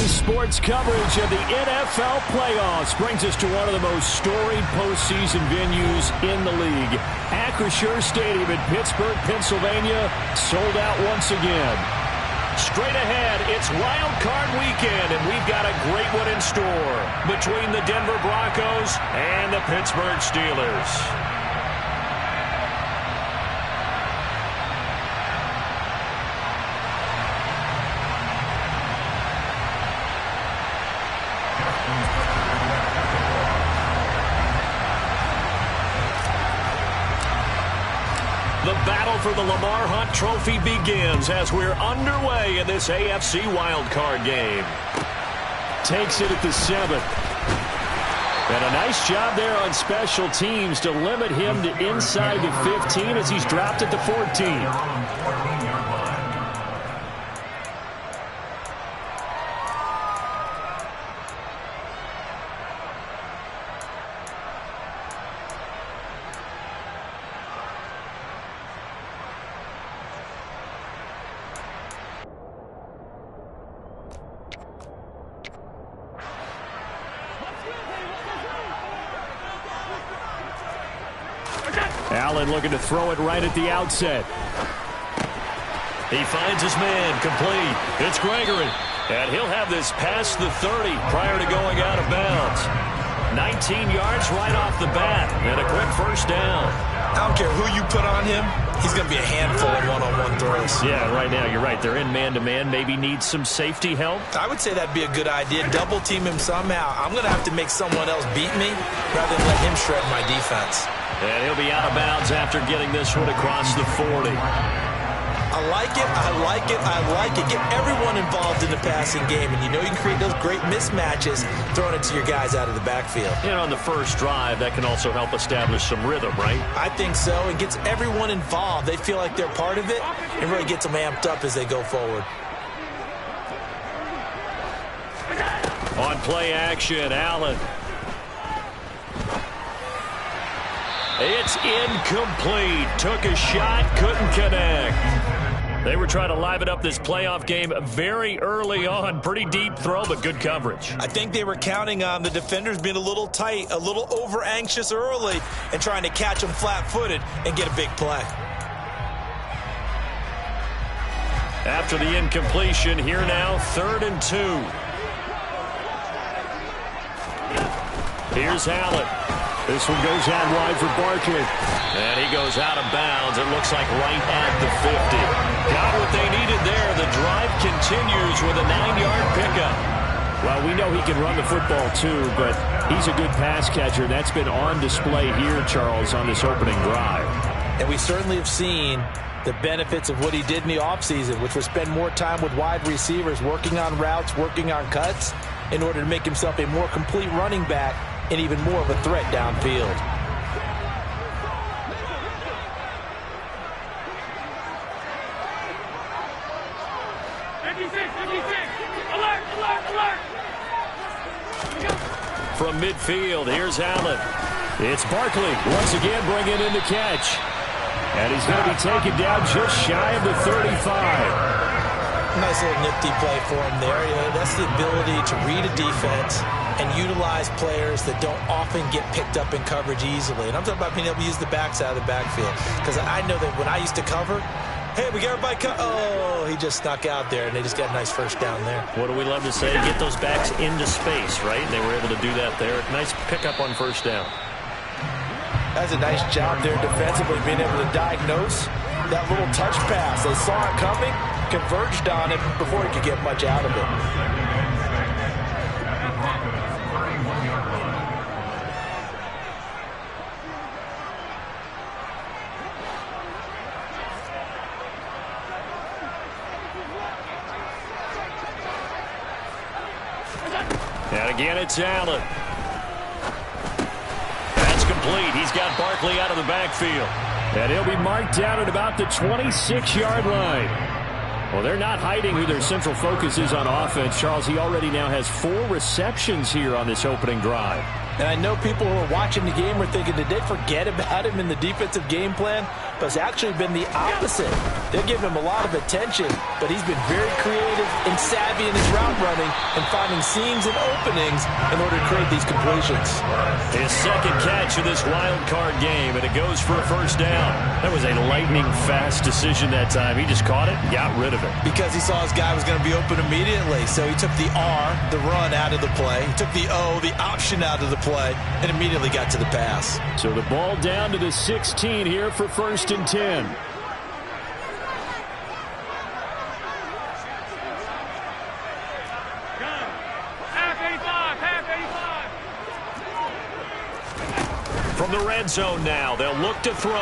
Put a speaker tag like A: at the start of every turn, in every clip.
A: Sports coverage of the NFL playoffs brings us to one of the most storied postseason venues in the league. Acrisure Stadium in Pittsburgh, Pennsylvania, sold out once again. Straight ahead, it's Wild Card Weekend, and we've got a great one in store between the Denver Broncos and the Pittsburgh Steelers. The battle for the Lamar Hunt Trophy begins as we're underway in this AFC wildcard game. Takes it at the 7th. And a nice job there on special teams to limit him to inside the 15 as he's dropped at the 14. Allen looking to throw it right at the outset. He finds his man, complete. It's Gregory. And he'll have this past the 30 prior to going out of bounds. 19 yards right off the bat, and a quick first down.
B: I don't care who you put on him, he's going to be a handful of one-on-one throws.
A: Yeah, right now, you're right. They're in man-to-man, maybe needs some safety help.
B: I would say that'd be a good idea. Double-team him somehow. I'm going to have to make someone else beat me rather than let him shred my defense.
A: And he'll be out of bounds after getting this one across the 40.
B: I like it, I like it, I like it. Get everyone involved in the passing game, and you know you can create those great mismatches throwing it to your guys out of the backfield.
A: And on the first drive, that can also help establish some rhythm, right?
B: I think so. It gets everyone involved. They feel like they're part of it, and really gets them amped up as they go forward.
A: On play action, Allen. It's incomplete. Took a shot, couldn't connect. They were trying to liven up this playoff game very early on. Pretty deep throw, but good coverage.
B: I think they were counting on the defenders being a little tight, a little over-anxious early, and trying to catch them flat-footed and get a big play.
A: After the incompletion, here now, 3rd and 2. Here's Allen. This one goes out wide for Barkley. And he goes out of bounds. It looks like right at the 50. Got what they needed there. The drive continues with a 9-yard pickup. Well, we know he can run the football too, but he's a good pass catcher. That's been on display here, Charles, on this opening drive.
B: And we certainly have seen the benefits of what he did in the offseason, which was spend more time with wide receivers, working on routes, working on cuts, in order to make himself a more complete running back and even more of a threat downfield.
A: From midfield, here's Allen. It's Barkley once again bringing in the catch. And he's going to be taken down just shy of the 35.
B: Nice little nifty play for him there. That's the ability to read a defense and utilize players that don't often get picked up in coverage easily. And I'm talking about being able to use the backs out of the backfield. Because I know that when I used to cover, hey, we got everybody oh, he just snuck out there, and they just got a nice first down there.
A: What do we love to say? Get those backs into space, right? And they were able to do that there. Nice pickup on first down.
B: That's a nice job there defensively, being able to diagnose that little touch pass. They saw it coming, converged on it before he could get much out of it.
A: And again, it's Allen. That's complete. He's got Barkley out of the backfield. And he'll be marked down at about the 26-yard line. Well, they're not hiding who their central focus is on offense. Charles, he already now has 4 receptions here on this opening drive.
B: And I know people who are watching the game are thinking, did they forget about him in the defensive game plan? has actually been the opposite. They're giving him a lot of attention, but he's been very creative and savvy in his route running and finding seams and openings in order to create these completions.
A: His second catch of this wild card game, and it goes for a first down. That was a lightning-fast decision that time. He just caught it and got rid of it.
B: Because he saw his guy was going to be open immediately, so he took the R, the run, out of the play. He took the O, the option, out of the play, and immediately got to the pass.
A: So the ball down to the 16 here for 1st and 10. From the red zone now, they'll look to throw.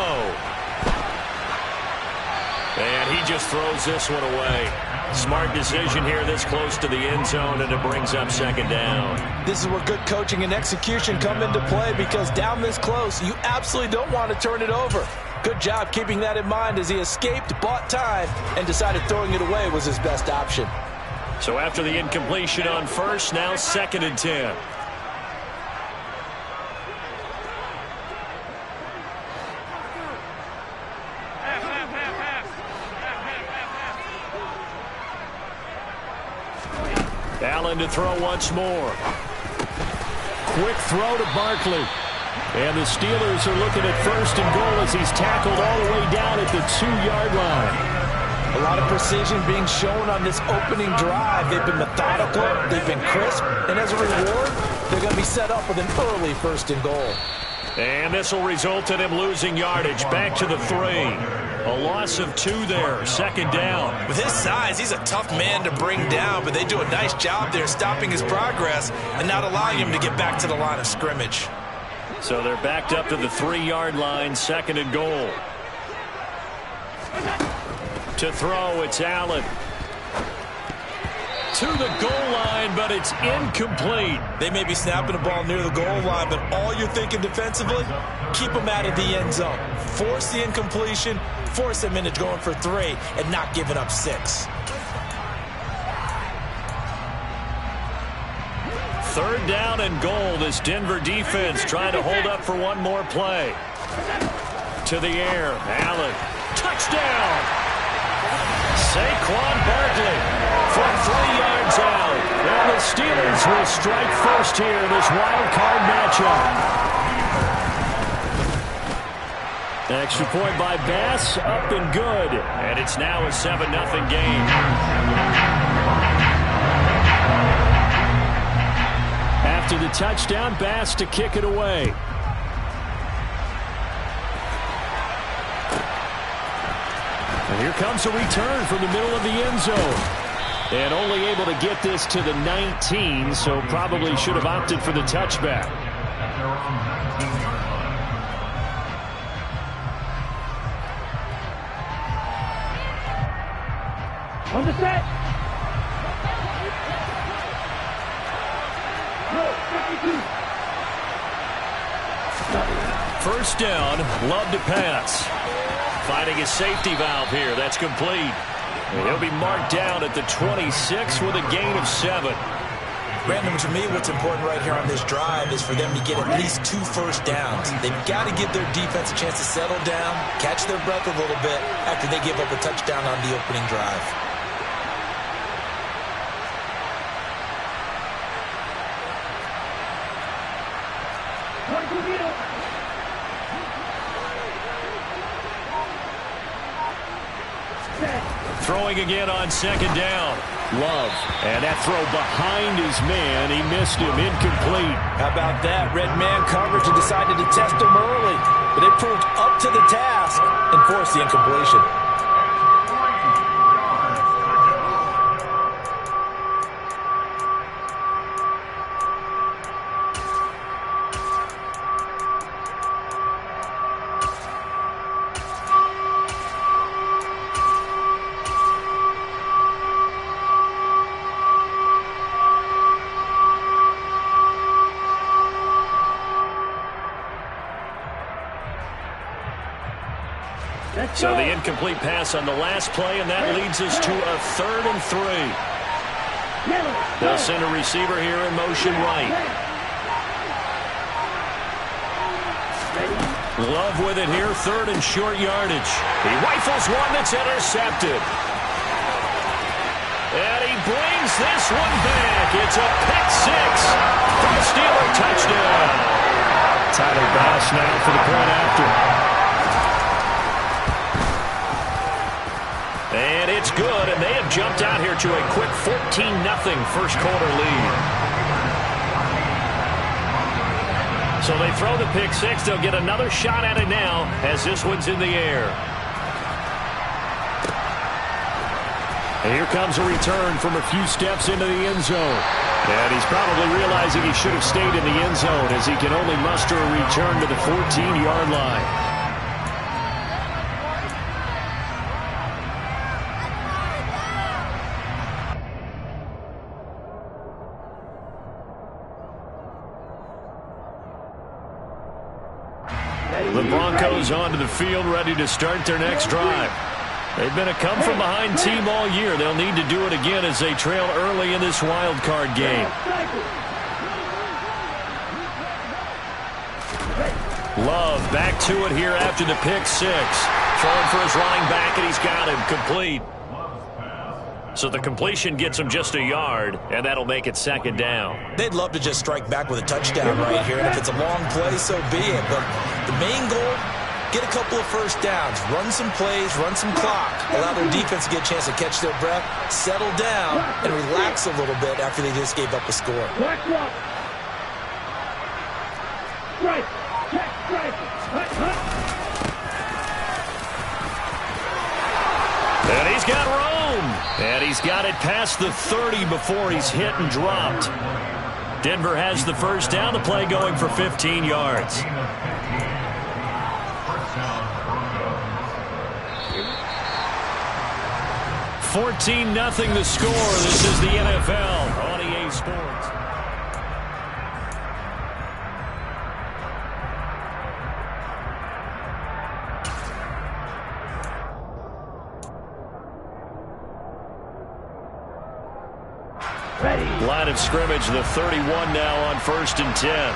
A: And he just throws this one away. Smart decision here this close to the end zone, and it brings up 2nd down.
B: This is where good coaching and execution come into play, because down this close, you absolutely don't want to turn it over. Good job keeping that in mind as he escaped, bought time, and decided throwing it away was his best option.
A: So after the incompletion on first, now 2nd and 10. Allen to throw once more. Quick throw to Barkley. And the Steelers are looking at 1st and goal as he's tackled all the way down at the 2-yard line.
B: A lot of precision being shown on this opening drive. They've been methodical, they've been crisp, and as a reward, they're going to be set up with an early 1st and goal.
A: And this will result in him losing yardage. Back to the 3. A loss of 2 there. 2nd down.
B: With his size, he's a tough man to bring down, but they do a nice job there stopping his progress and not allowing him to get back to the line of scrimmage.
A: So they're backed up to the 3-yard line. 2nd and goal. To throw, it's Allen. To the goal line, but it's incomplete.
B: They may be snapping the ball near the goal line, but all you're thinking defensively, keep them out of the end zone. Force the incompletion, force them into going for 3, and not giving up 6.
A: 3rd down and goal. This Denver defense trying to hold up for one more play. To the air, Allen. Touchdown! Saquon Barkley from 3 yards out. And the Steelers will strike first here in this wild card matchup. Extra point by Bass, up and good. And it's now a 7-0 game. After the touchdown, Bass to kick it away. And here comes a return from the middle of the end zone. And only able to get this to the 19, so probably should have opted for the touchback.
C: On the set.
A: First down, Love to pass. Finding a safety valve here. That's complete. And he'll be marked down at the 26 with a gain of 7.
B: Brandon, to me, what's important right here on this drive is for them to get at least 2 first downs. They've got to give their defense a chance to settle down, catch their breath a little bit after they give up a touchdown on the opening drive.
A: Throwing again on 2nd down. Love. And that throw behind his man. He missed him. Incomplete.
B: How about that? Red man coverage and decided to test him early. But they proved up to the task and forced the incompletion.
A: So the incomplete pass on the last play, and that leads us to a 3rd and 3. They'll send a receiver here in motion right. Love with it here, third and short yardage. He rifles one that's intercepted. And he brings this one back. It's a pick six for a Steeler touchdown. Tyler Bass now for the point after. And it's good, and they have jumped out here to a quick 14-0 first quarter lead. So they throw the pick six. They'll get another shot at it now as this one's in the air. And here comes a return from a few steps into the end zone. And he's probably realizing he should have stayed in the end zone as he can only muster a return to the 14-yard line. The Broncos onto the field, ready to start their next drive. They've been a come-from-behind team all year. They'll need to do it again as they trail early in this wild card game. Love back to it here after the pick six. Throwing for his running back, and he's got him complete. So the completion gets him just a yard, and that'll make it second down.
B: They'd love to just strike back with a touchdown right here, and if it's a long play, so be it. But the main goal, get a couple of first downs, run some plays, run some clock, allow their defense to get a chance to catch their breath, settle down, and relax a little bit after they just gave up a score.
A: And he's got room. And he's got it past the 30 before he's hit and dropped. Denver has the first down. The play going for 15 yards. 14-0 the score. This is the NFL on EA Sports. Line of scrimmage, the 31 now on 1st and 10.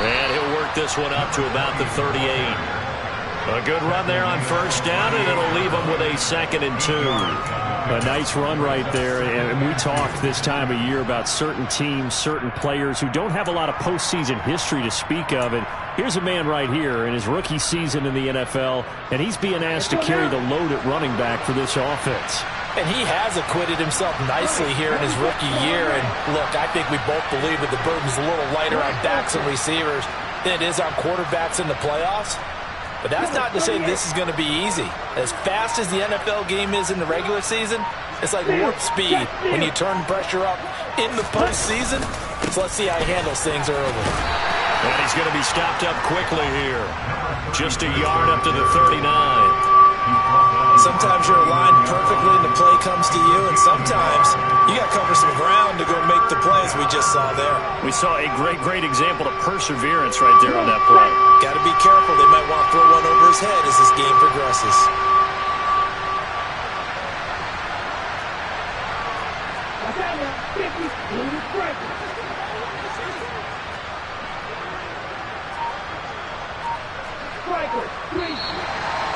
A: And he'll work this one up to about the 38. A good run there on first down, and it'll leave him with a 2nd and 2. A nice run right there, and we talk this time of year about certain teams, certain players who don't have a lot of postseason history to speak of, and here's a man right here in his rookie season in the NFL, and he's being asked to carry the load at running back for this offense.
B: And he has acquitted himself nicely here in his rookie year, and look, I think we both believe that the burden's a little lighter on backs and receivers than it is on quarterbacks in the playoffs. But that's not to say this is going to be easy. As fast as the NFL game is in the regular season, it's like warp speed when you turn pressure up in the postseason. So let's see how he handles things early.
A: And he's going to be stopped up quickly here. Just a yard up to the 39.
B: Sometimes you're aligned perfectly and the play comes to you, and sometimes you got to cover some ground to go make the plays we just saw there.
A: We saw a great example of perseverance right there on that play.
B: Got to be careful. They might want to throw one over his head as this game progresses.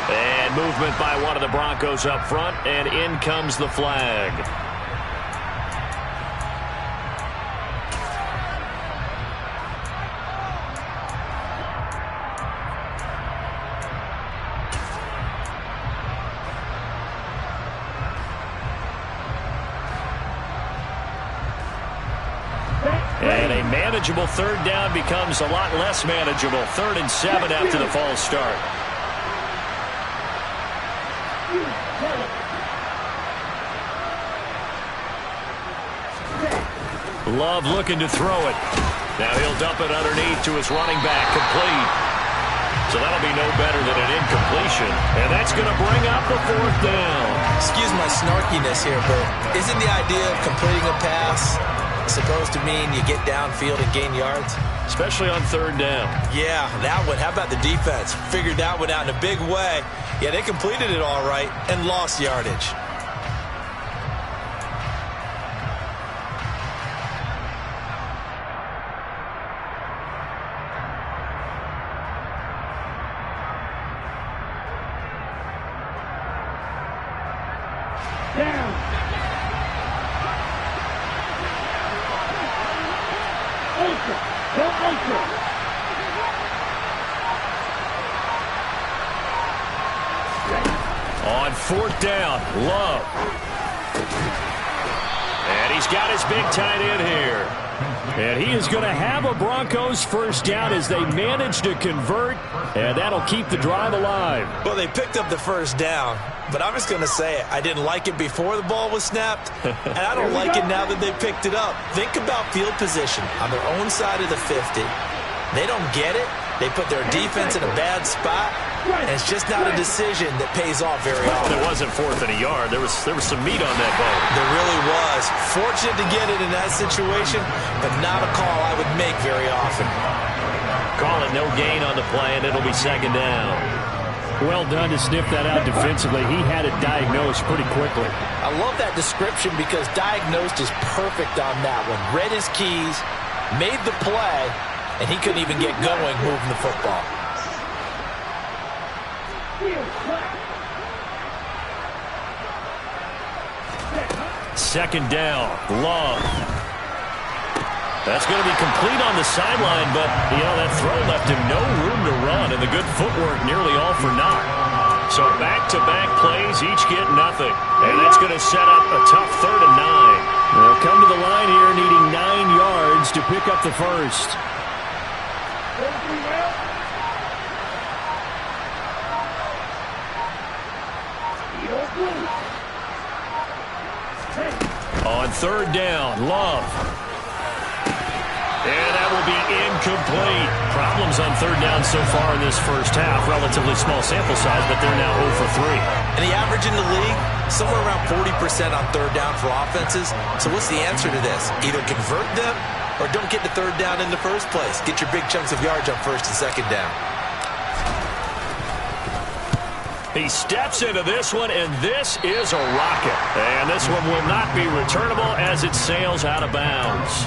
A: And movement by one of the Broncos up front, and in comes the flag. And a manageable third down becomes a lot less manageable. 3rd and 7 after the false start. Love looking to throw it. Now he'll dump it underneath to his running back, complete. So that'll be no better than an incompletion. And that's going to bring up the 4th down.
B: Excuse my snarkiness here, but isn't the idea of completing a pass supposed to mean you get downfield and gain yards?
A: Especially on third down.
B: Yeah, that one. How about the defense? Figured that one out in a big way. Yeah, they completed it all right and lost yardage.
A: On fourth down, Love. And he's got his big tight end here. And he is going to have a Broncos first down as they manage to convert, and that'll keep the drive alive.
B: Well, they picked up the first down, but I'm just going to say it. I didn't like it before the ball was snapped, and I don't like it now that they picked it up. Think about field position on their own side of the 50. They don't get it. They put their defense in a bad spot, and it's just not a decision that pays off very often.
A: It wasn't fourth and a yard. There was some meat on that ball.
B: There really was. Fortunate to get it in that situation, but not a call I would make very often.
A: Call it no gain on the play, and it'll be second down. Well done to sniff that out defensively. He had it diagnosed pretty quickly.
B: I love that description because diagnosed is perfect on that one. Read his keys, made the play, and he couldn't even get going moving the football.
A: Second down, Love. That's going to be complete on the sideline, but, that throw left him no room to run, and the good footwork nearly all for naught. So back-to-back plays, each get nothing. And that's going to set up a tough 3rd and 9. They'll come to the line here needing 9 yards to pick up the first. On third down, Love. And that will be incomplete. Problems on third down so far in this first half. Relatively small sample size, but they're now 0 for 3.
B: And the average in the league, somewhere around 40% on third down for offenses. So what's the answer to this? Either convert them or don't get to third down in the first place. Get your big chunks of yards on first and second down.
A: He steps into this one, and this is a rocket. And this one will not be returnable as it sails out of bounds.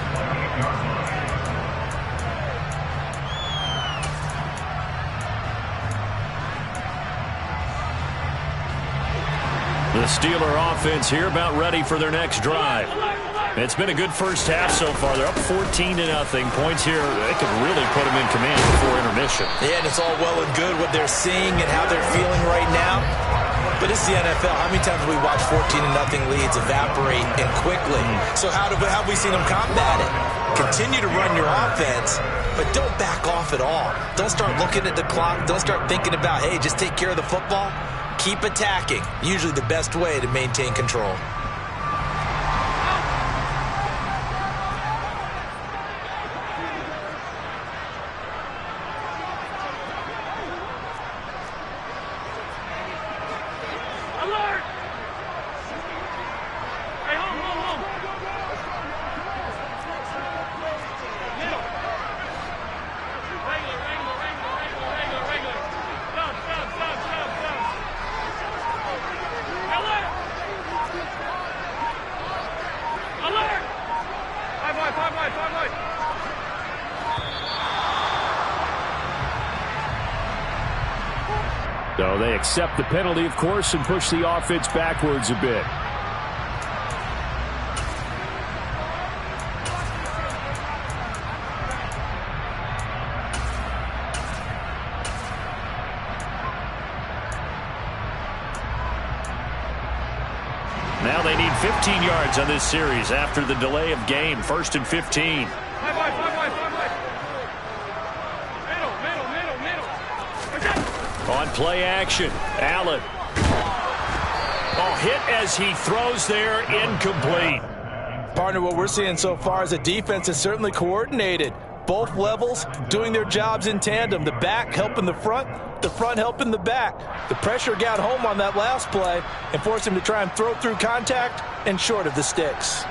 A: The Steeler offense here about ready for their next drive. It's been a good first half so far. They're up 14-0. Points here, they could really put them in command before intermission.
B: Yeah, and it's all well and good what they're seeing and how they're feeling right now. But it's the NFL. How many times have we watched 14-0 leads evaporate and quickly? So how have we seen them combat it? Continue to run your offense, but don't back off at all. Don't start looking at the clock. Don't start thinking about, hey, just take care of the football. Keep attacking. Usually the best way to maintain control.
A: So they accept the penalty, of course, and push the offense backwards a bit. Now they need 15 yards on this series after the delay of game. 1st and 15. On play action, Allen. Oh, hit as he throws there, incomplete.
B: Partner, what we're seeing so far is the defense is certainly coordinated. Both levels doing their jobs in tandem. The back helping the front helping the back. The pressure got home on that last play and forced him to try and throw through contact and short of the sticks.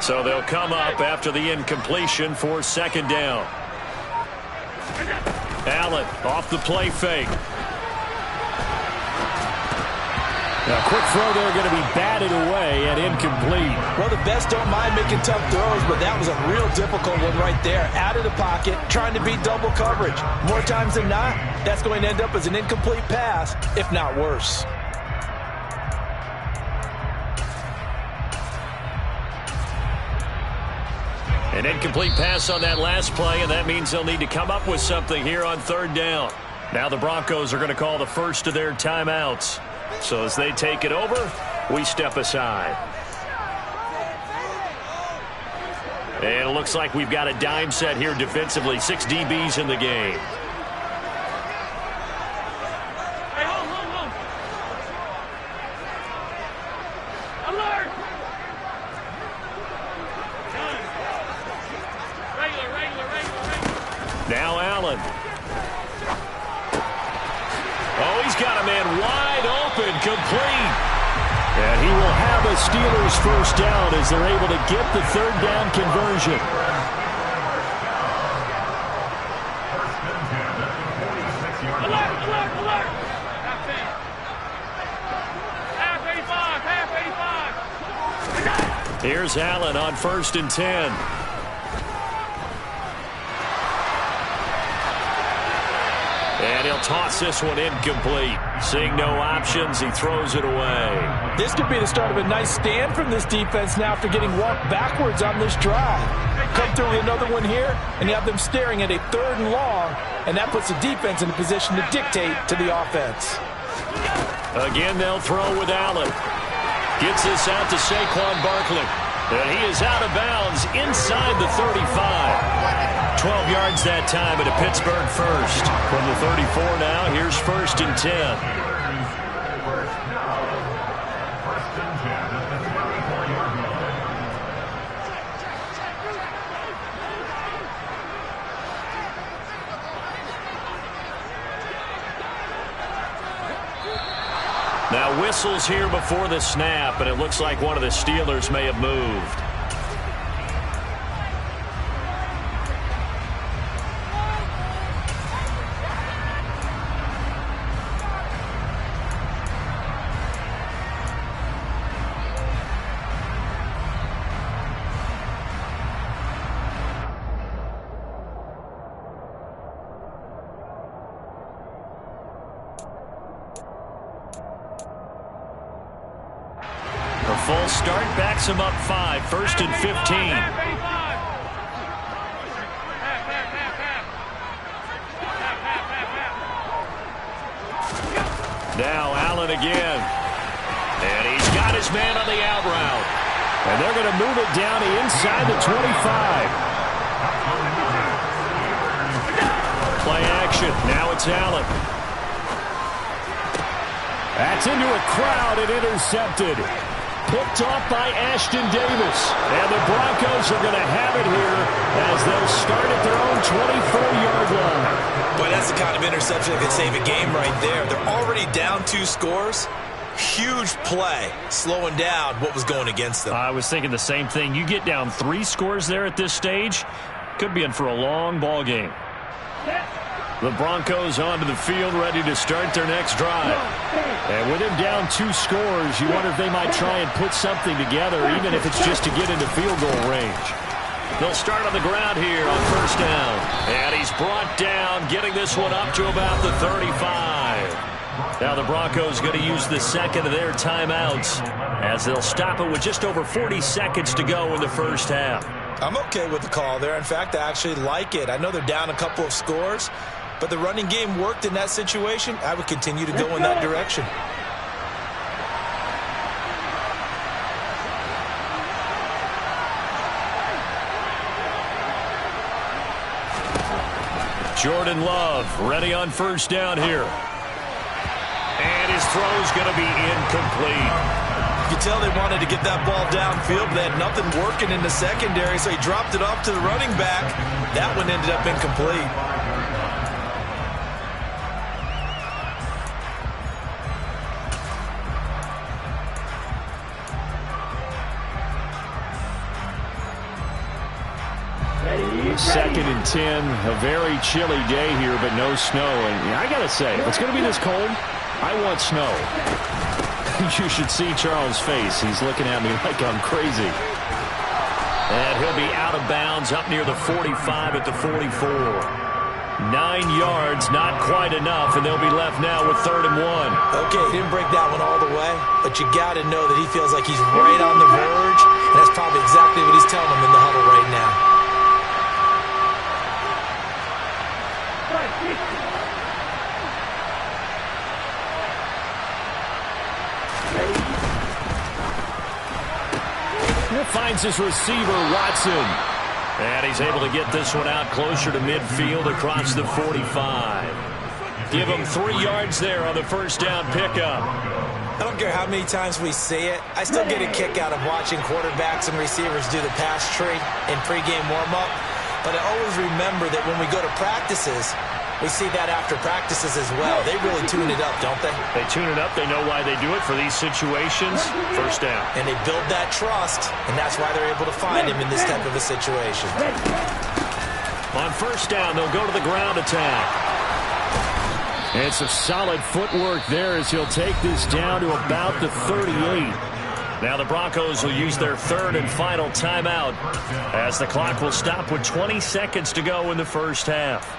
A: So they'll come up after the incompletion for second down. Allen off the play fake. Now, quick throw there, going to be batted away and incomplete.
B: Well, the best don't mind making tough throws, but that was a real difficult one right there. Out of the pocket, trying to beat double coverage. More times than not, that's going to end up as an incomplete pass, if not worse.
A: An incomplete pass on that last play, and that means they'll need to come up with something here on third down. Now the Broncos are going to call the first of their timeouts. So as they take it over, we step aside. And it looks like we've got a dime set here defensively. 6 DBs in the game.
C: Hey, hold. Alert! Regular.
A: Now Allen. Oh, he's got a man wide open, complete. And he will have a Steelers first down as they're able to get the third down conversion.
C: Alert! Half 85.
A: Here's Allen on 1st and 10. And he'll toss this one incomplete. Seeing no options, he throws it away.
B: This could be the start of a nice stand from this defense now after getting walked backwards on this drive. Come through with another one here, and you have them staring at a 3rd and long, and that puts the defense in a position to dictate to the offense.
A: Again, they'll throw with Allen. Gets this out to Saquon Barkley. And he is out of bounds inside the 35. 12 yards that time at a Pittsburgh first. From the 34 now, here's 1st and 10. Now whistles here before the snap, and it looks like one of the Steelers may have moved. Full start backs him up 5, 1st and 15. Now Allen again. And he's got his man on the out route. And they're going to move it down to inside the 25. Play action. Now it's Allen. That's into a crowd and intercepted. Picked off by Ashton Davis. And the Broncos are going to have it here as they'll start at their own 24-yard line.
B: Boy, that's the kind of interception that could save a game right there. They're already down 2 scores. Huge play, slowing down what was going against them.
A: I was thinking the same thing. You get down 3 scores there at this stage, could be in for a long ball game. The Broncos onto the field, ready to start their next drive. And with him down 2 scores, you wonder if they might try and put something together, even if it's just to get into field goal range. They'll start on the ground here on 1st down. And he's brought down, getting this one up to about the 35. Now the Broncos going to use the second of their timeouts as they'll stop it with just over 40 seconds to go in the first half.
B: I'm okay with the call there. In fact, I actually like it. I know they're down a couple of scores, but the running game worked in that situation. I would continue to go in that direction.
A: Jordan Love ready on 1st down here. And his throw's going to be incomplete.
B: You can tell they wanted to get that ball downfield, but they had nothing working in the secondary, so he dropped it off to the running back. That one ended up incomplete.
A: 10. A very chilly day here, but no snow. And I got to say, if it's going to be this cold, I want snow. You should see Charles' face. He's looking at me like I'm crazy. And he'll be out of bounds up near the 45 at the 44. 9 yards, not quite enough, and they'll be left now with 3rd and 1.
B: Okay, he didn't break that one all the way, but you got to know that he feels like he's right on the verge, and that's probably exactly what he's telling them in the huddle right now.
A: Finds his receiver, Watson. And he's able to get this one out closer to midfield across the 45. Give him 3 yards there on the first down pickup.
B: I don't care how many times we see it. I still get a kick out of watching quarterbacks and receivers do the pass tree in pregame warm-up. But I always remember that when we go to practices, we see that after practices as well. They really tune it up, don't they?
A: They tune it up. They know why they do it for these situations. First down.
B: And they build that trust, and that's why they're able to find him in this type of a situation.
A: On first down, they'll go to the ground attack. And some solid footwork there as he'll take this down to about the 38. Now the Broncos will use their 3rd and final timeout as the clock will stop with 20 seconds to go in the first half.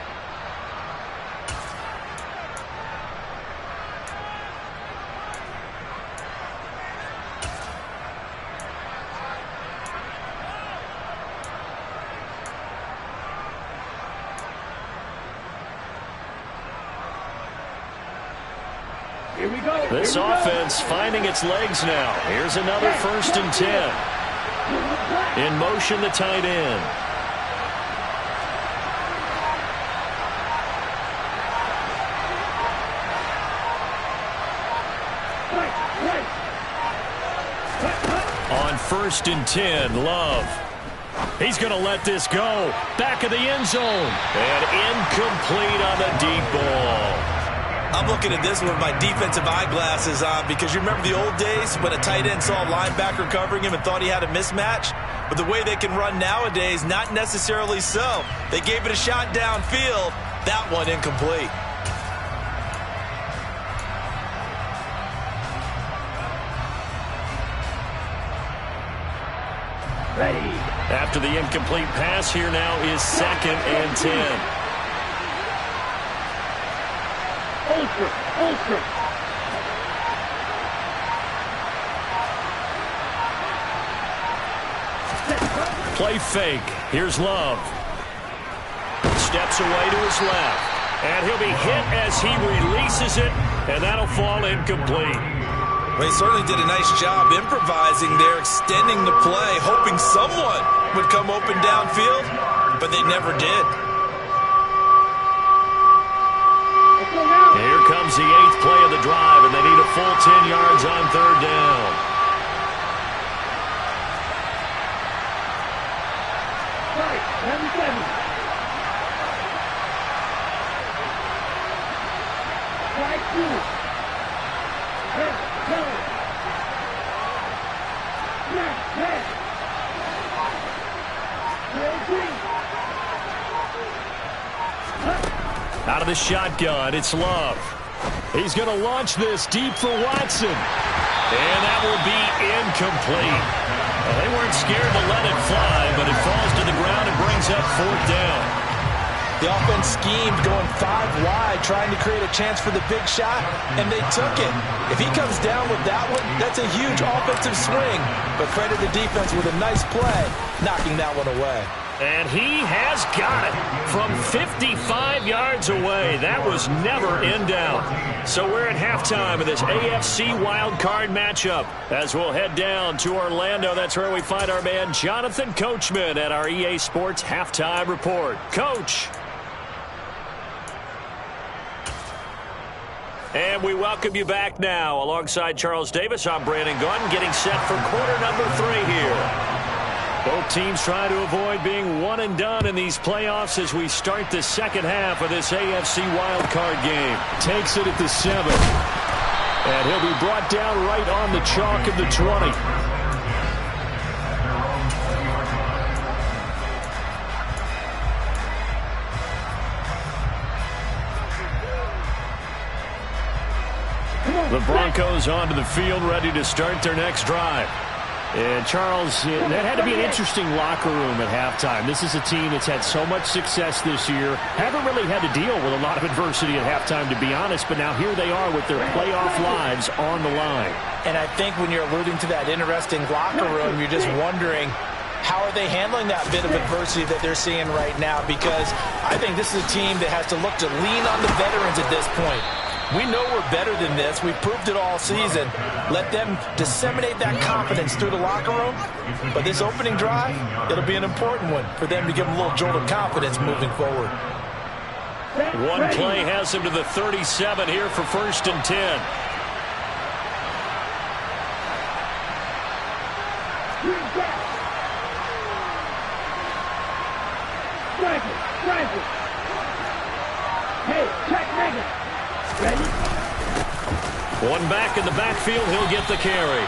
A: This offense finding its legs now. Here's another 1st and 10. In motion, the tight end. On 1st and 10, Love. He's going to let this go. Back of the end zone. And incomplete on the deep ball.
B: I'm looking at this with my defensive eyeglasses on because you remember the old days when a tight end saw a linebacker covering him and thought he had a mismatch? But the way they can run nowadays, not necessarily so. They gave it a shot downfield. That one incomplete.
A: Ready. After the incomplete pass, here now is 2nd and 10. Ultra. Play fake. Here's Love. Steps away to his left. And he'll be hit as he releases it, and that'll fall incomplete.
B: Well, he certainly did a nice job improvising there, extending the play, hoping someone would come open downfield, but they never did.
A: Here comes the 8th play of the drive, and they need a full 10 yards on 3rd down. Out of the shotgun, it's Love. He's going to launch this deep for Watson. And that will be incomplete. Well, they weren't scared to let it fly, but it falls to the ground and brings up 4th down.
B: The offense schemed going 5 wide, trying to create a chance for the big shot, and they took it. If he comes down with that one, that's a huge offensive swing. But credit the defense with a nice play, knocking that one away.
A: And he has got it from 55 yards away. That was never in doubt. So we're at halftime of this AFC wildcard matchup. As we'll head down to Orlando, that's where we find our man Jonathan Coachman at our EA Sports Halftime Report. Coach. And we welcome you back now. Alongside Charles Davis, I'm Brandon Gaudin, getting set for quarter number 3 here. Both teams try to avoid being one and done in these playoffs as we start the second half of this AFC wildcard game. Takes it at the 7. And he'll be brought down right on the chalk of the 20. The Broncos onto the field, ready to start their next drive. And, Charles, that had to be an interesting locker room at halftime. This is a team that's had so much success this year. Haven't really had to deal with a lot of adversity at halftime, to be honest. But now here they are with their playoff lives on the line.
B: And I think when you're alluding to that interesting locker room, you're just wondering, how are they handling that bit of adversity that they're seeing right now? Because I think this is a team that has to look to lean on the veterans at this point. We know we're better than this. We've proved it all season. Let them disseminate that confidence through the locker room. But this opening drive, it'll be an important one for them to give them a little jolt of confidence moving forward.
A: One play has him to the 37 here for 1st and 10.
C: Hey, check Megan. Ready?
A: One back in the backfield, he'll get the carry.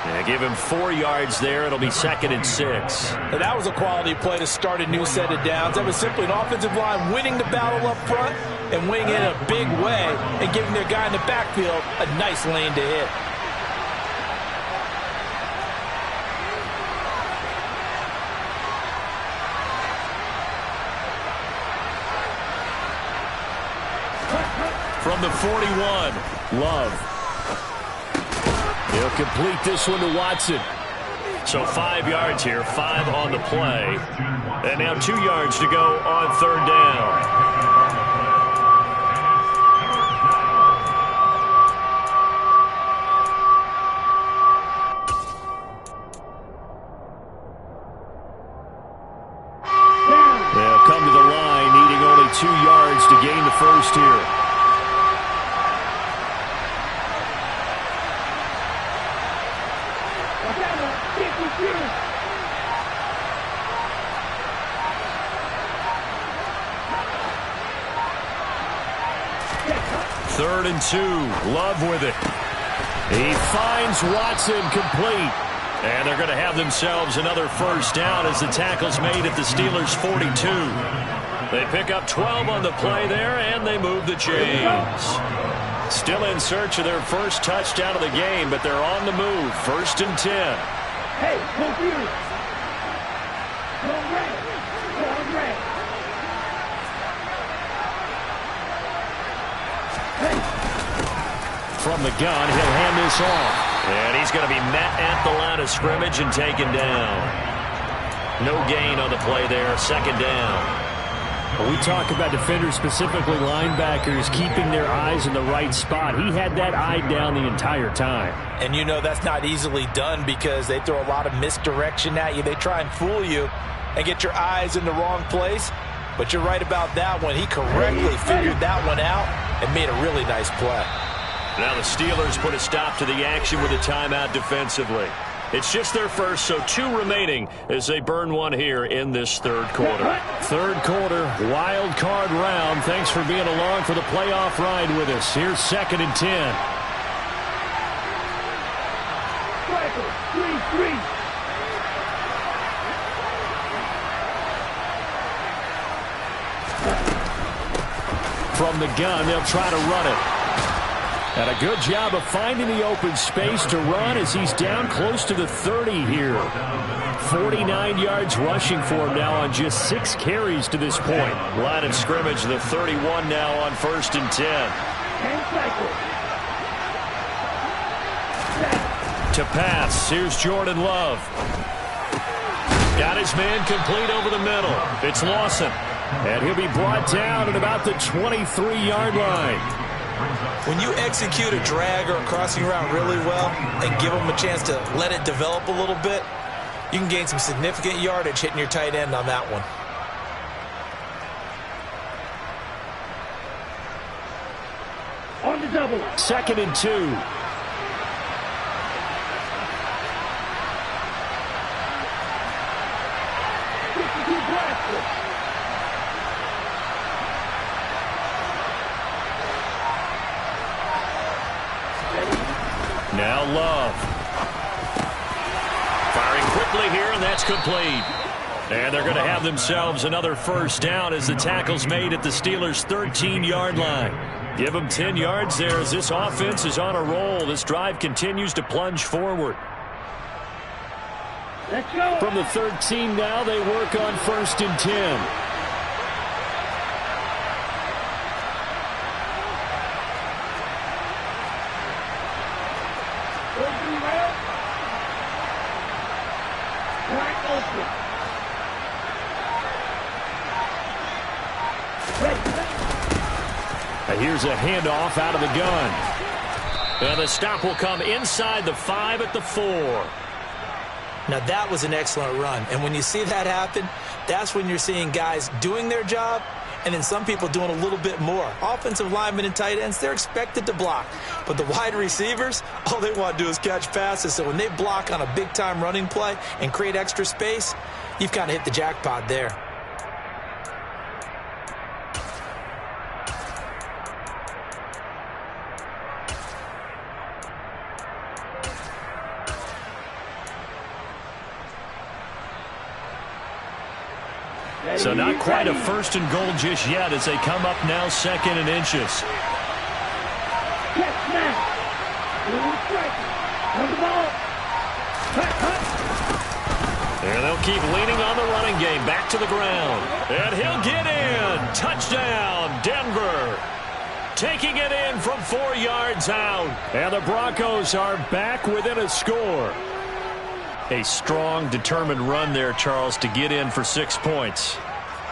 A: Yeah, give him 4 yards there. It'll be 2nd and 6.
B: And that was a quality play to start a new set of downs. That was simply an offensive line winning the battle up front and winning it in a big way and giving their guy in the backfield a nice lane to hit.
A: From the 41, Love. He'll complete this one to Watson. So 5 yards here, 5 on the play. And now 2 yards to go on 3rd down. They'll come to the line, needing only 2 yards to gain the first here. Third and 2. Love with it. He finds Watson complete. And they're going to have themselves another first down as the tackle's made at the Steelers' 42. They pick up 12 on the play there, and they move the chains. Still in search of their first touchdown of the game, but they're on the move. 1st and 10.
C: Hey, confused. Go red. Go red.
A: From the gun, he'll hand this off. And he's going to be met at the line of scrimmage and taken down. No gain on the play there. 2nd down. When we talk about defenders, specifically linebackers, keeping their eyes in the right spot. He had that eye down the entire time.
B: And you know that's not easily done because they throw a lot of misdirection at you. They try and fool you and get your eyes in the wrong place. But you're right about that one. He correctly figured that one out and made a really nice play.
A: Now the Steelers put a stop to the action with a timeout defensively. It's just their first, so 2 remaining as they burn one here in this 3rd quarter. 3rd quarter, wild card round. Thanks for being along for the playoff ride with us. Here's 2nd and 10.
C: 3-3.
A: From the gun, they'll try to run it. And a good job of finding the open space to run as he's down close to the 30 here. 49 yards rushing for him now on just 6 carries to this point. Line of scrimmage, the 31 now on 1st and 10. To pass, here's Jordan Love. Got his man complete over the middle. It's Lawson. And he'll be brought down at about the 23-yard line.
B: When you execute a drag or a crossing route really well and give them a chance to let it develop a little bit, you can gain some significant yardage hitting your tight end on that one.
C: On the double.
A: 2nd and 2. Now Love. Firing quickly here, and that's complete. And they're going to have themselves another first down as the tackle's made at the Steelers' 13-yard line. Give them 10 yards there as this offense is on a roll. This drive continues to plunge forward.
C: Let's go.
A: From the 13 now, they work on 1st and 10. Here's a handoff out of the gun. And the stop will come inside the 5 at the 4.
B: Now that was an excellent run. And when you see that happen, that's when you're seeing guys doing their job and then some people doing a little bit more. Offensive linemen and tight ends, they're expected to block. But the wide receivers, all they want to do is catch passes. So when they block on a big-time running play and create extra space, you've kind of hit the jackpot there.
A: So not quite a 1st and goal just yet as they come up now 2nd and inches. And they'll keep leaning on the running game. Back to the ground. And he'll get in. Touchdown, Denver. Taking it in from 4 yards out. And the Broncos are back within a score. A strong, determined run there, Charles, to get in for 6 points.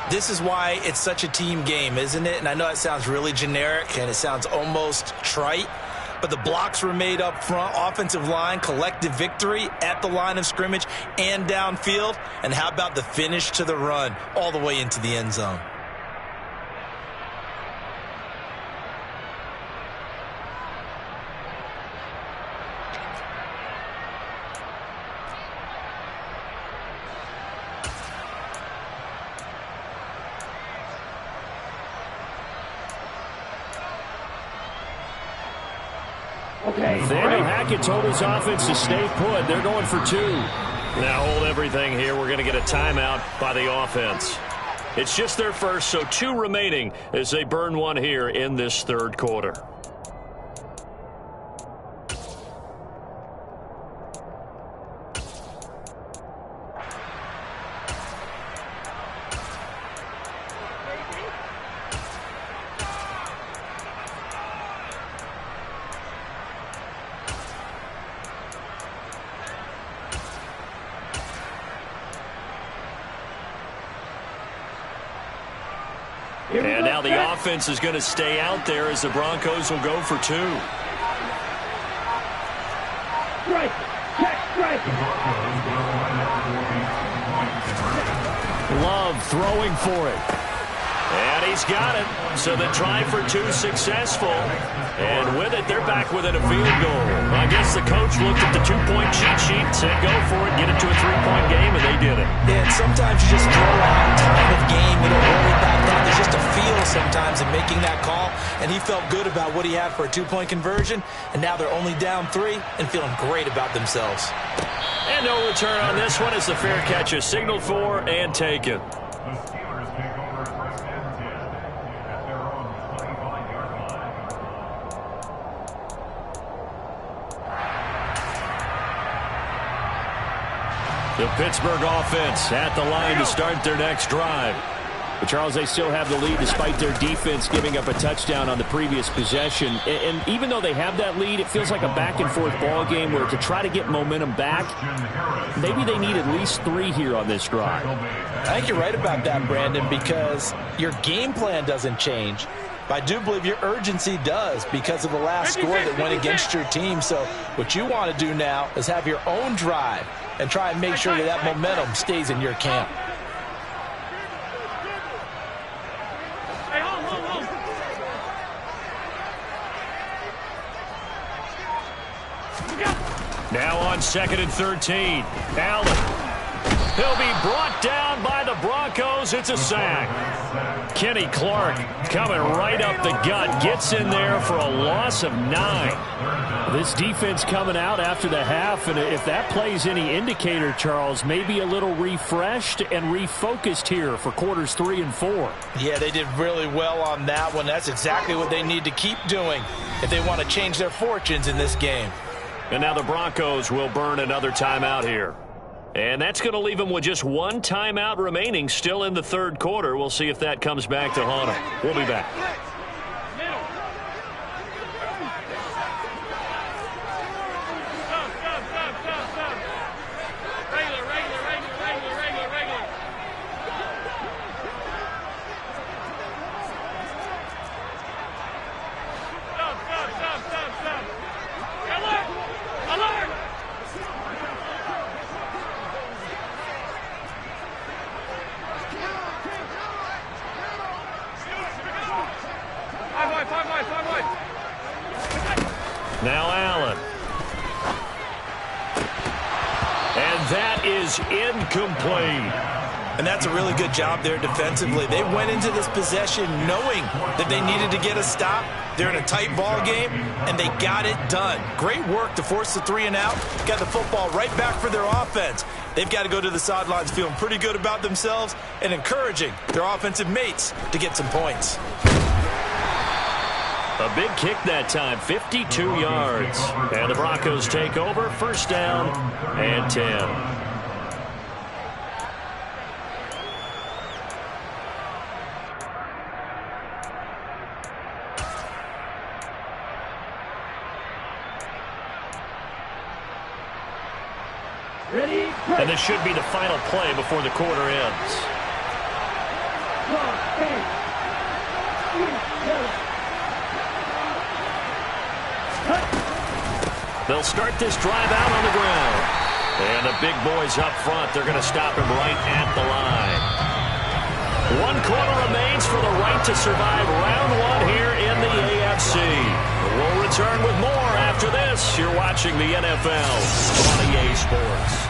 B: This is why it's such a team game, isn't it? And I know it sounds really generic and it sounds almost trite, but the blocks were made up front, offensive line, collective victory at the line of scrimmage and downfield. And how about the finish to the run all the way into the end zone?
A: Nathaniel Hackett told his offense to stay put. They're going for 2. Now hold everything here. We're going to get a timeout by the offense. It's just their first, so 2 remaining as they burn one here in this 3rd quarter. And now the offense is going to stay out there as the Broncos will go for 2.
C: Strike. Check strike.
A: Love throwing for it. And he's got it. So the try for 2 successful. And with it, they're back within a field goal. I guess the coach looked at the 2-point cheat sheet, said go for it, get it to a 3-point game, and they did it.
B: Yeah, and sometimes you just throw out time of game. You don't worry about that. There's just a feel sometimes in making that call. And he felt good about what he had for a 2-point conversion. And now they're only down 3 and feeling great about themselves.
A: And no return on this one as the fair catch is signaled for and taken. The Pittsburgh offense at the line to start their next drive. But Charles, they still have the lead despite their defense giving up a touchdown on the previous possession. And even though they have that lead, it feels like a back-and-forth ball game where to try to get momentum back, maybe they need at least 3 here on this drive.
B: I think you're right about that, Brandon, because your game plan doesn't change. But I do believe your urgency does because of the last score that went against your team. So what you want to do now is have your own drive and try and make sure that momentum stays in your camp.
A: Now on 2nd and 13. Allen He'll be brought down by the Broncos. It's a sack. Kenny Clark coming right up the gut. Gets in there for a loss of 9. This defense coming out after the half, and if that plays any indicator, Charles, maybe a little refreshed and refocused here for quarters 3 and 4.
B: Yeah, they did really well on that one. That's exactly what they need to keep doing if they want to change their fortunes in this game.
A: And now the Broncos will burn another timeout here. And that's going to leave them with just one timeout remaining still in the third quarter. We'll see if that comes back to haunt them. We'll be back. Now Allen. And that is incomplete.
B: And that's a really good job there defensively. They went into this possession knowing that they needed to get a stop. They're in a tight ball game, and they got it done. Great work to force the 3 and out. Got the football right back for their offense. They've got to go to the sidelines feeling pretty good about themselves and encouraging their offensive mates to get some points.
A: A big kick that time, 52 yards. And the Broncos take over, first down and 10.
C: Ready?
A: And this should be the final play before the quarter ends. They'll start this drive out on the ground. And the big boys up front, they're going to stop him right at the line. 1 quarter remains for the right to survive round 1 here in the AFC. We'll return with more after this. You're watching the NFL on EA Sports.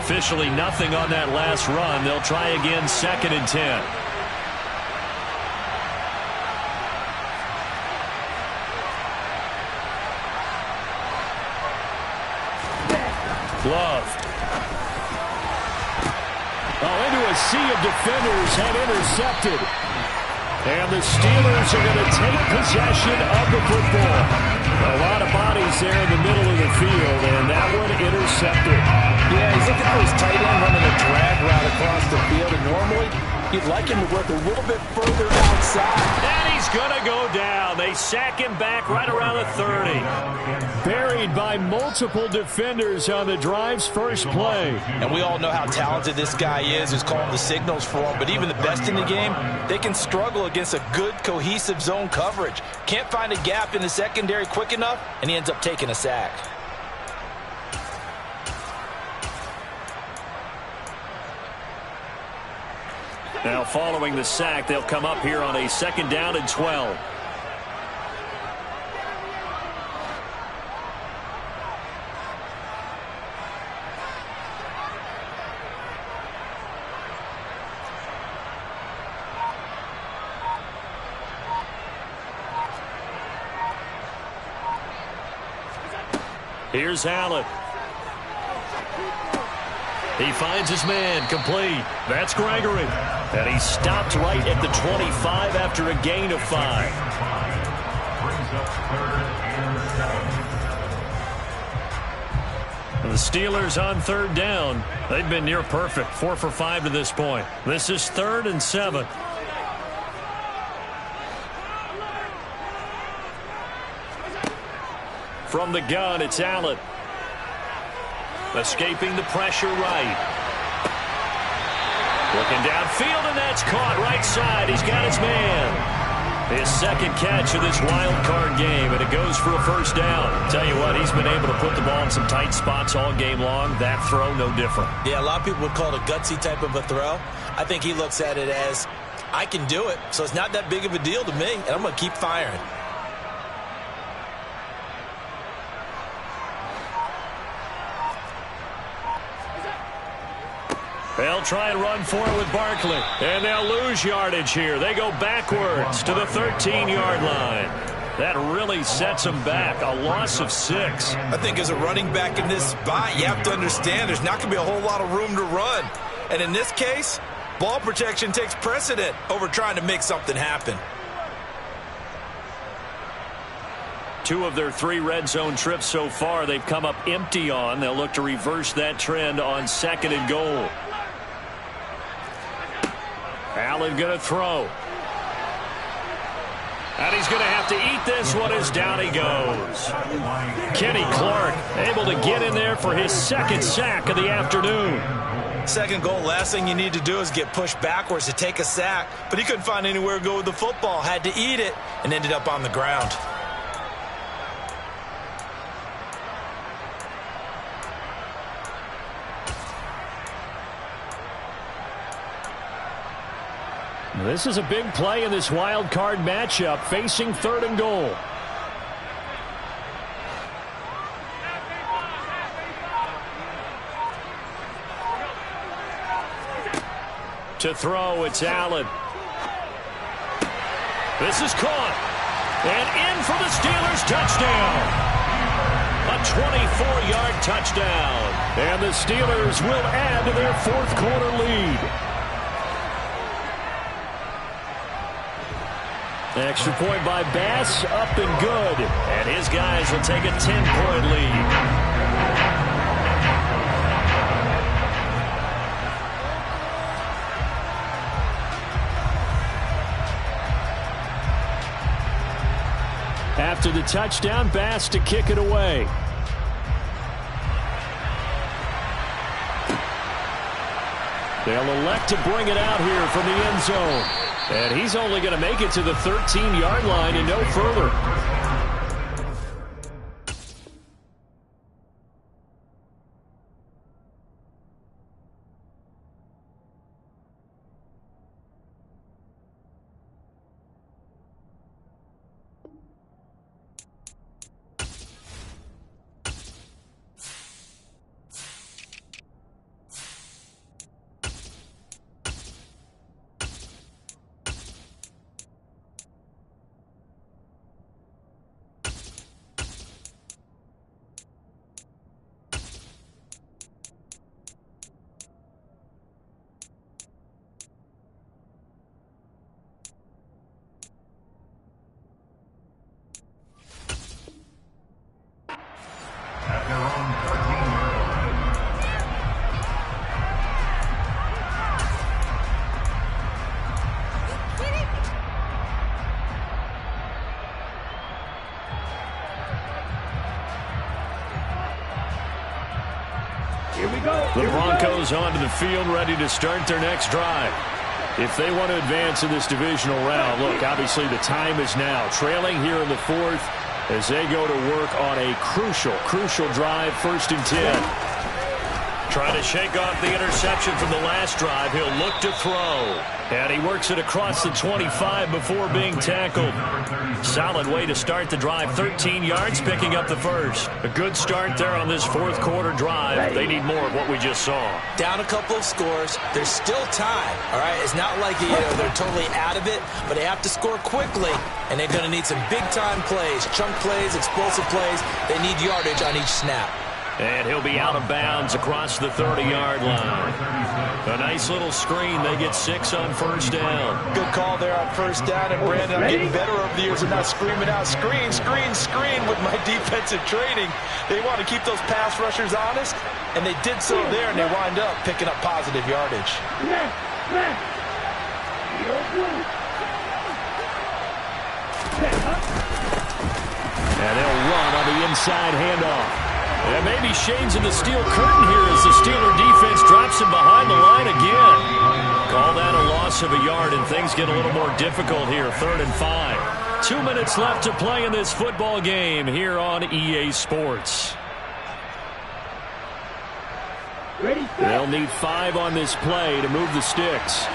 A: Officially nothing on that last run. They'll try again, 2nd and 10. Love. Into a sea of defenders and intercepted. And the Steelers are going to take possession of the football. A lot of bodies there in the middle of the field, and that one intercepted.
B: Yeah, he's looking for his tight end running a drag route across the field, and normally you'd like him to work a little bit further outside.
A: And he's going to go down. They sack him back right around the 30. Buried by multiple defenders on the drive's first play.
B: And we all know how talented this guy is who's calling the signals for him, but even the best in the game, they can struggle against a good, cohesive zone coverage. Can't find a gap in the secondary quick enough, and he ends up taking a sack.
A: Now following the sack, they'll come up here on a 2nd down and 12. Here's Allen. He finds his man, complete. That's Gregory. And he stopped right at the 25 after a gain of 5. The Steelers on 3rd down. They've been near perfect, 4 for 5 to this point. This is 3rd and 7. From the gun, it's Allen. Escaping the pressure right. Looking downfield, and that's caught right side. He's got his man. His second catch of this wild card game, and it goes for a first down. Tell you what, he's been able to put the ball in some tight spots all game long. That throw, no different.
B: Yeah, a lot of people would call it a gutsy type of a throw. I think he looks at it as, I can do it, so it's not that big of a deal to me, and I'm going to keep firing.
A: They'll try and run for it with Barkley. And they'll lose yardage here. They go backwards to the 13-yard line. That really sets them back. A loss of 6.
B: I think as a running back in this spot, you have to understand there's not going to be a whole lot of room to run. And in this case, ball protection takes precedent over trying to make something happen.
A: 2 of their 3 red zone trips so far, they've come up empty on. They'll look to reverse that trend on 2nd and goal. Allen going to throw. And he's going to have to eat this one as down he goes. Kenny Clark able to get in there for his 2nd sack of the afternoon.
B: 2nd goal, last thing you need to do is get pushed backwards to take a sack. But he couldn't find anywhere to go with the football. Had to eat it and ended up on the ground.
A: This is a big play in this wild card matchup, facing 3rd and goal. To throw, it's Allen. This is caught. And in for the Steelers touchdown. A 24-yard touchdown. And the Steelers will add to their 4th quarter lead. Extra point by Bass, up and good. And his guys will take a 10-point lead. After the touchdown, Bass to kick it away. They'll elect to bring it out here from the end zone. And he's only going to make it to the 13-yard line and no further. The Broncos onto the field, ready to start their next drive. If they want to advance in this divisional round, look, obviously the time is now. Trailing here in the 4th as they go to work on a crucial drive, 1st and 10. Trying to shake off the interception from the last drive. He'll look to throw. And he works it across the 25 before being tackled. Solid way to start the drive. 13 yards, picking up the first. A good start there on this 4th quarter drive. They need more of what we just saw.
B: Down a couple of scores. There's still time, all right? It's not like they're totally out of it, but they have to score quickly, and they're going to need some big-time plays, chunk plays, explosive plays. They need yardage on each snap.
A: And he'll be out of bounds across the 30-yard line. A nice little screen. They get 6 on first down.
B: Good call there on first down. And, Brandon, I'm getting better over the years of not screaming out, screen, screen, screen with my defensive training. They want to keep those pass rushers honest, and they did so there, and they wind up picking up positive yardage.
A: And they'll run on the inside handoff. And maybe shades in the steel curtain here as the Steeler defense drops him behind the line again. Call that a loss of a yard, and things get a little more difficult here. 3rd and 5. 2 minutes left to play in this football game here on EA Sports. They'll need 5 on this play to move the sticks.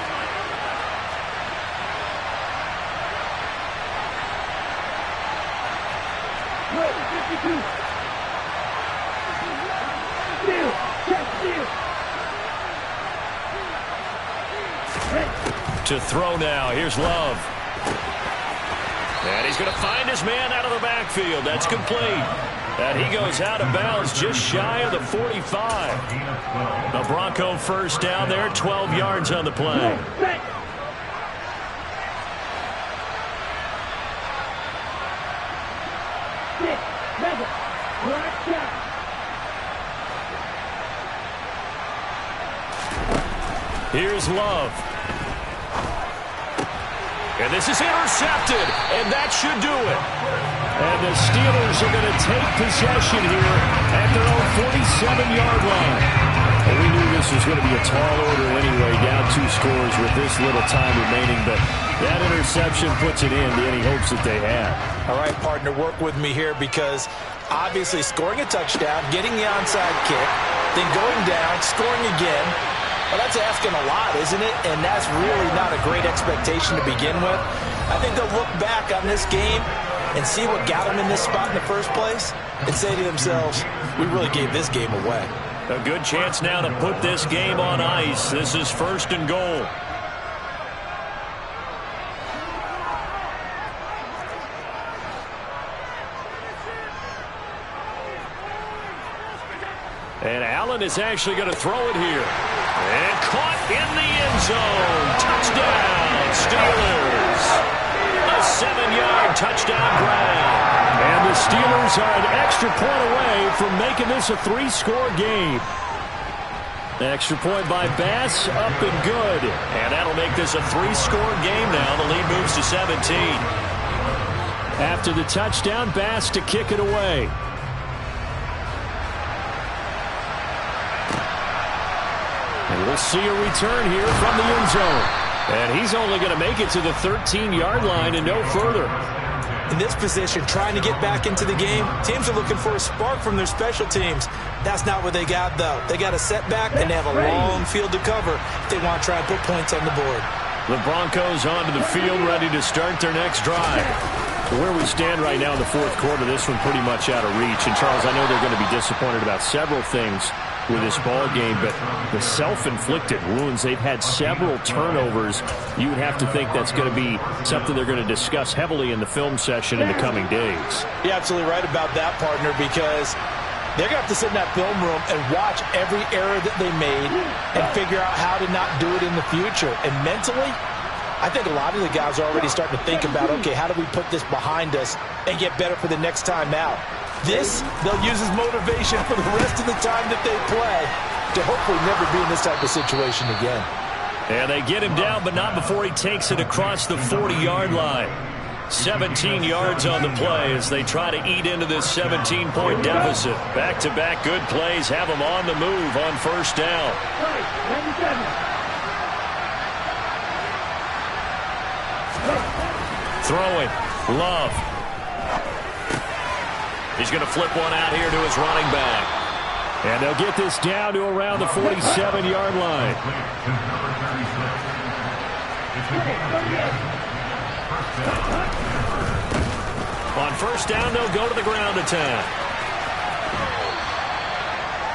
A: To throw now. Here's Love. And he's going to find his man out of the backfield. That's complete. And he goes out of bounds just shy of the 45. The Bronco first down there, 12 yards on the play. Here's Love. And this is intercepted, and that should do it. And the Steelers are going to take possession here at their own 47-yard line. And we knew this was going to be a tall order anyway, down 2 scores with this little time remaining, but that interception puts it in to any hopes that they had.
B: All right, partner, work with me here because obviously scoring a touchdown, getting the onside kick, then going down, scoring again. Well, that's asking a lot, isn't it? And that's really not a great expectation to begin with. I think they'll look back on this game and see what got them in this spot in the first place and say to themselves, we really gave this game away.
A: A good chance now to put this game on ice. This is 1st and goal. And Allen is actually going to throw it here. And caught in the end zone. Touchdown, Steelers. A 7-yard touchdown grab. And the Steelers are an extra point away from making this a 3-score game. Extra point by Bass, up and good. And that'll make this a 3-score game now. The lead moves to 17. After the touchdown, Bass to kick it away. And we'll see a return here from the end zone. And he's only going to make it to the 13-yard line and no further.
B: In this position, trying to get back into the game, teams are looking for a spark from their special teams. That's not what they got, though. They got a setback, and they have a long field to cover if they want to try and put points on the board.
A: The Broncos onto the field, ready to start their next drive. Where we stand right now in the 4th quarter, this one pretty much out of reach. And, Charles, I know they're going to be disappointed about several things with this ball game, but the self-inflicted wounds, they've had several turnovers. You would have to think that's going to be something they're going to discuss heavily in the film session in the coming days.
B: You're absolutely right about that, partner, because they're going to have to sit in that film room and watch every error that they made and figure out how to not do it in the future. And mentally, I think a lot of the guys are already starting to think about, okay, how do we put this behind us and get better for the next time out? This, they'll use as motivation for the rest of the time that they play to hopefully never be in this type of situation again.
A: And they get him down, but not before he takes it across the 40-yard line. 17 yards on the play as they try to eat into this 17-point deficit. Back-to-back good plays have them on the move on first down. Throwing. Love. He's going to flip one out here to his running back. And they'll get this down to around the 47-yard line. On first down, they'll go to the ground attack.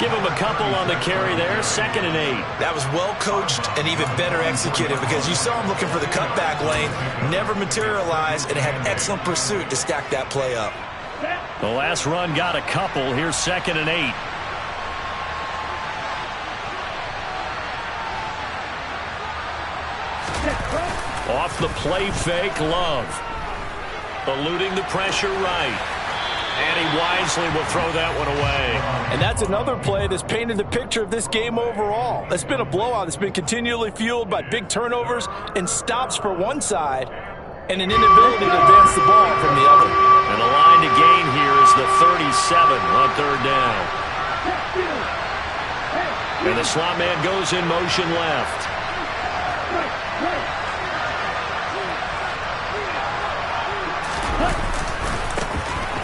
A: Give him a couple on the carry there. 2nd and 8.
B: That was well coached and even better executed because you saw him looking for the cutback lane, never materialized, and had excellent pursuit to stack that play up.
A: The last run got a couple. Here's 2nd and 8. Off the play fake, Love. Eluding the pressure right. And he wisely will throw that one away.
D: And that's another play that's painted the picture of this game overall. It's been a blowout. It's been continually fueled by big turnovers and stops for one side and an inability to advance the ball from the other.
A: And the line to gain here is the 37 on third down. And the slot man goes in motion left.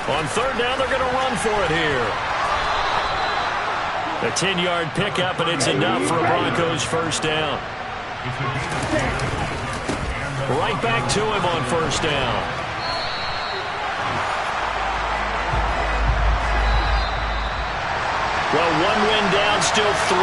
A: On third down, they're going to run for it here. A 10-yard pickup, and it's enough for a Broncos first down. Right back to him on first down. Well, one win down, still 3